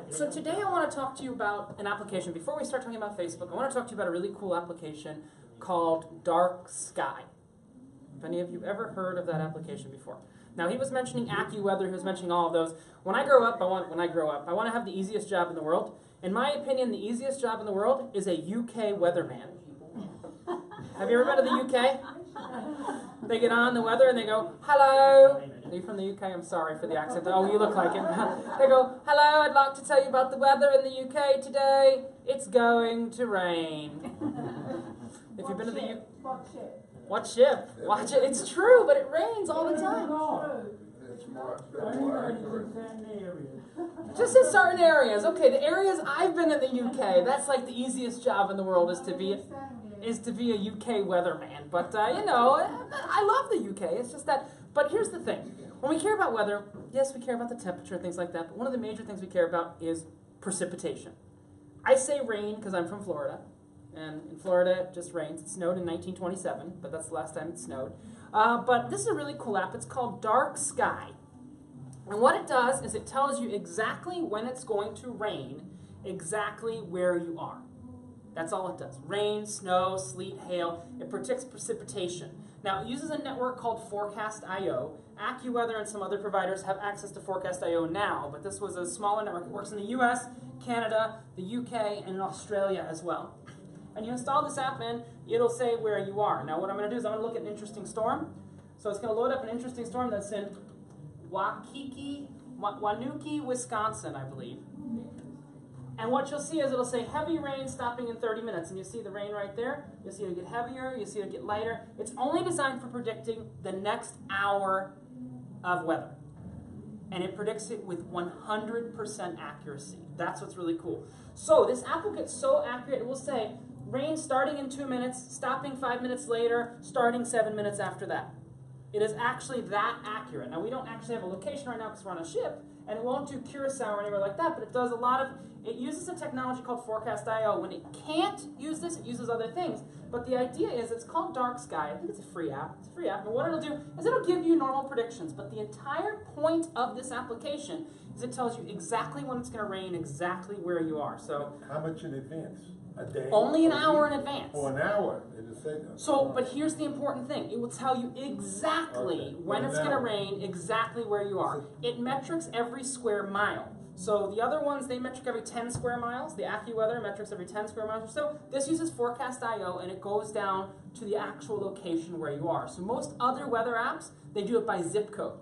So today I want to talk to you about an application. Before we start talking about Facebook, I want to talk to you about a really cool application called Dark Sky. Have any of you ever heard of that application before? Now, he was mentioning AccuWeather, he was mentioning all of those. When I grow up, I want to have the easiest job in the world. In my opinion, the easiest job in the world is a UK weatherman. Have you ever been to the UK? They get on the weather and they go, hello. Are you from the UK? I'm sorry for the accent. Oh, you look like it. They go, hello, I'd like to tell you about the weather in the UK today. It's going to rain. If you've been to the UK. What ship? Watch it. It's true, but it rains all the time. Just in certain areas. Okay, the areas I've been in the UK, that's like the easiest job in the world is to be a UK weatherman. But, you know, I love the UK. It's just that. But here's the thing. When we care about weather, yes, we care about the temperature and things like that. But one of the major things we care about is precipitation. I say rain because I'm from Florida. And in Florida, it just rains. It snowed in 1927, but that's the last time it snowed. But this is a really cool app. It's called Dark Sky. And what it does is it tells you exactly when it's going to rain, exactly where you are. That's all it does. Rain, snow, sleet, hail. It predicts precipitation. Now, it uses a network called Forecast.io. AccuWeather and some other providers have access to Forecast.io now, but this was a smaller network. It works in the US, Canada, the UK, and in Australia as well. And you install this app and it'll say where you are. Now what I'm going to do is I'm going to look at an interesting storm. So it's going to load up an interesting storm that's in Waunakee, Wisconsin, I believe. And what you'll see is it'll say heavy rain stopping in 30 minutes. And you see the rain right there. You'll see it get heavier. You'll see it get lighter. It's only designed for predicting the next hour of weather. And it predicts it with 100% accuracy. That's what's really cool. So this app will get so accurate, it will say, rain starting in 2 minutes, stopping 5 minutes later, starting 7 minutes after that. It is actually that accurate. Now, we don't actually have a location right now because we're on a ship, and it won't do Curacao or anywhere like that, but it does a lot of, it uses a technology called Forecast.io. When it can't use this, it uses other things. But the idea is, it's called Dark Sky. I think it's a free app. It's a free app. And what it'll do is it'll give you normal predictions. But the entire point of this application is it tells you exactly when it's going to rain, exactly where you are. So how much in advance? A day? Only an hour in advance. Oh, an hour. It is said that. So, but here's the important thing. It will tell you exactly when it's going to rain, exactly where you are. It metrics every square mile. So the other ones, they metric every 10 square miles. The AccuWeather metrics every 10 square miles or so. This uses Forecast.io, and it goes down to the actual location where you are. So most other weather apps, they do it by zip code.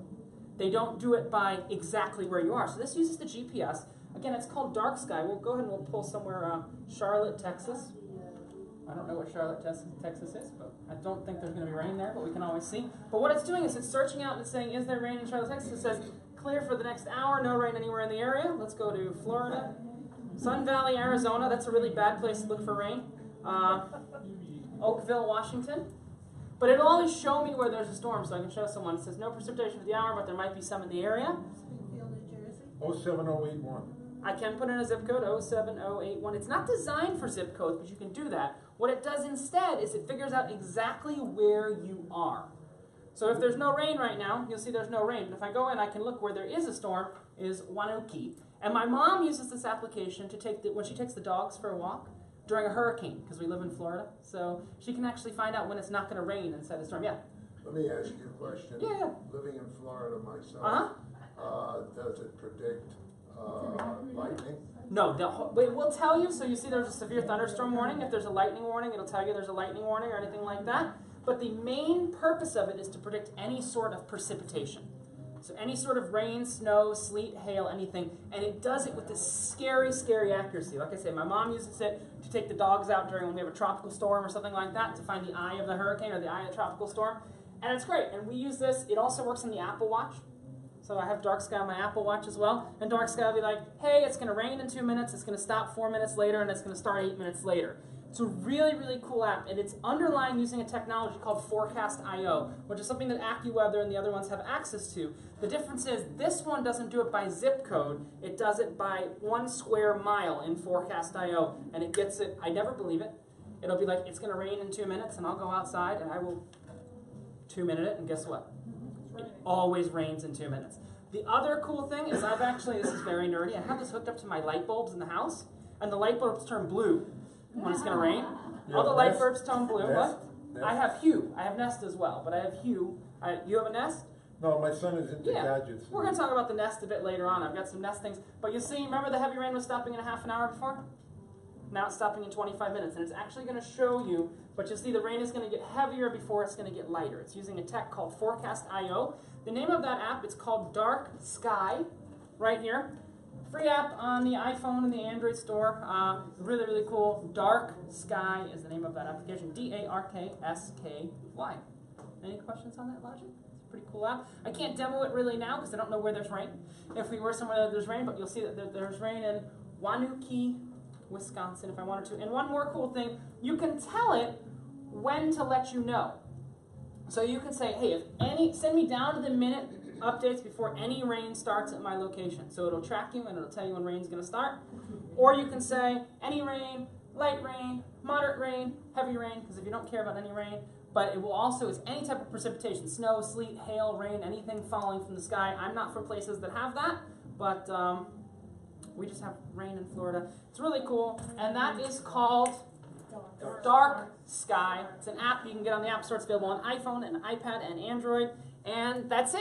They don't do it by exactly where you are. So this uses the GPS. Again, it's called Dark Sky. We'll go ahead and we'll pull somewhere, Charlotte, Texas. I don't know what Charlotte, Texas is, but I don't think there's going to be rain there, but we can always see. But what it's doing is it's searching out and it's saying, is there rain in Charlotte, Texas? It says, clear for the next hour, no rain anywhere in the area. Let's go to Florida. Sun Valley, Arizona. That's a really bad place to look for rain. Oakville, Washington. But it'll always show me where there's a storm, so I can show someone. It says no precipitation for the hour, but there might be some in the area. 07081. I can put in a zip code, 07081. It's not designed for zip codes, but you can do that. What it does instead is it figures out exactly where you are. So if there's no rain right now, you'll see there's no rain. But if I go in, I can look where there is a storm, is Waunakee. And my mom uses this application to take when she takes the dogs for a walk during a hurricane, because we live in Florida. So she can actually find out when it's not going to rain inside the storm. Yeah? Let me ask you a question. Yeah. Living in Florida myself, does it predict lightning? No, it will tell you. So you see there's a severe thunderstorm warning. If there's a lightning warning, it'll tell you there's a lightning warning or anything like that. But the main purpose of it is to predict any sort of precipitation. So any sort of rain, snow, sleet, hail, anything. And it does it with this scary, scary accuracy. Like I say, my mom uses it to take the dogs out during when we have a tropical storm or something like that to find the eye of the hurricane or the eye of the tropical storm. And it's great. And we use this. It also works on the Apple Watch. So I have Dark Sky on my Apple Watch as well. And Dark Sky will be like, hey, it's going to rain in 2 minutes, it's going to stop 4 minutes later, and it's going to start 8 minutes later. It's a really, really cool app, and it's underlying using a technology called Forecast.io, which is something that AccuWeather and the other ones have access to. The difference is this one doesn't do it by zip code, it does it by 1 square mile in Forecast.io, and it gets it, I never believe it. It'll be like, it's going to rain in 2 minutes, and I'll go outside, and I will 2-minute it, and guess what? It always rains in 2 minutes. The other cool thing is I've actually, this is very nerdy, I have this hooked up to my light bulbs in the house, and the light bulbs turn blue when it's going to rain. All the light bulbs turn blue. Nest? What? I have Hue. I have Nest as well, but I have Hue. You have a Nest? No, my son is into gadgets. We're going to talk about the Nest a bit later on. I've got some Nest things. But you see, remember the heavy rain was stopping in a half an hour before? Now it's stopping in 25 minutes, and it's actually going to show you, but you'll see the rain is going to get heavier before it's going to get lighter. It's using a tech called Forecast.io. The name of that app, it's called Dark Sky, right here. Free app on the iPhone and the Android store. Really, really cool. Dark Sky is the name of that application. D-A-R-K-S-K-Y. Any questions on that, Logic? It's a pretty cool app. I can't demo it really now because I don't know where there's rain. If we were somewhere that there's rain, but you'll see that there's rain in Waunakee, Wisconsin, if I wanted to. And one more cool thing, you can tell it when to let you know. So you can say, hey, send me down to the minute updates before any rain starts at my location. So it'll track you and it'll tell you when rain's going to start. Or you can say any rain, light rain, moderate rain, heavy rain, because if you don't care about any rain, but it will also, it's any type of precipitation, snow, sleet, hail, rain, anything falling from the sky. I'm not from places that have that, but we just have rain in Florida. It's really cool, and that is called Dark Sky. It's an app you can get on the App Store. It's available on iPhone and iPad and Android, and that's it.